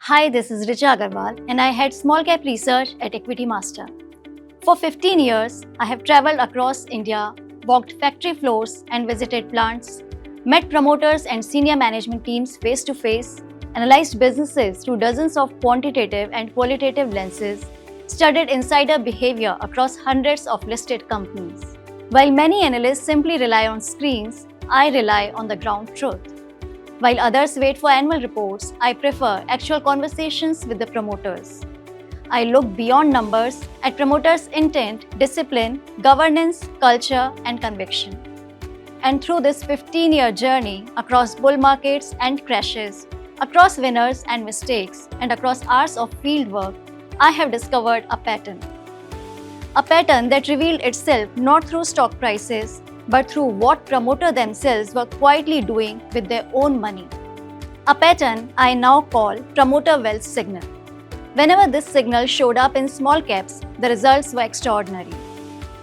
Hi, this is Richa Agarwal and I head Smallcap research at Equitymaster. For 15 years, I have traveled across India, walked factory floors and visited plants, met promoters and senior management teams face to face, analyzed businesses through dozens of quantitative and qualitative lenses, studied insider behavior across hundreds of listed companies. While many analysts simply rely on screens, I rely on the ground truth. While others wait for annual reports, I prefer actual conversations with the promoters. I look beyond numbers at promoters' intent, discipline, governance, culture, and conviction. And through this 15-year journey across bull markets and crashes, across winners and mistakes, and across hours of fieldwork, I have discovered a pattern. A pattern that revealed itself not through stock prices, but through what promoters themselves were quietly doing with their own money. A pattern I now call promoter wealth signal. Whenever this signal showed up in small caps, the results were extraordinary.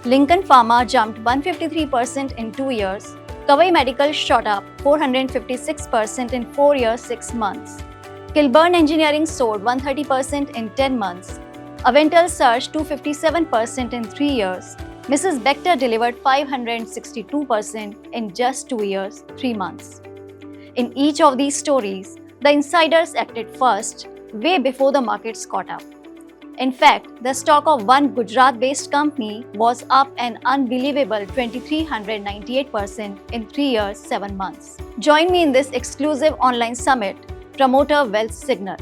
Lincoln Pharma jumped 153% in 2 years, Kawai Medical shot up 456% in 4 years 6 months. Kilburn Engineering soared 130% in 10 months. Avental surged 257% in 3 years. Mrs. Bector delivered 562% in just 2 years, 3 months. In each of these stories, the insiders acted first, way before the markets caught up. In fact, the stock of one Gujarat-based company was up an unbelievable 2,398% in 3 years, 7 months. Join me in this exclusive online summit, Promoter Wealth Signal.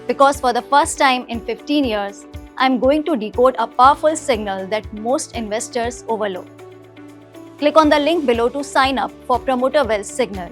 Because for the first time in 15 years, I'm going to decode a powerful signal that most investors overlook. Click on the link below to sign up for Promoter Wealth Signal.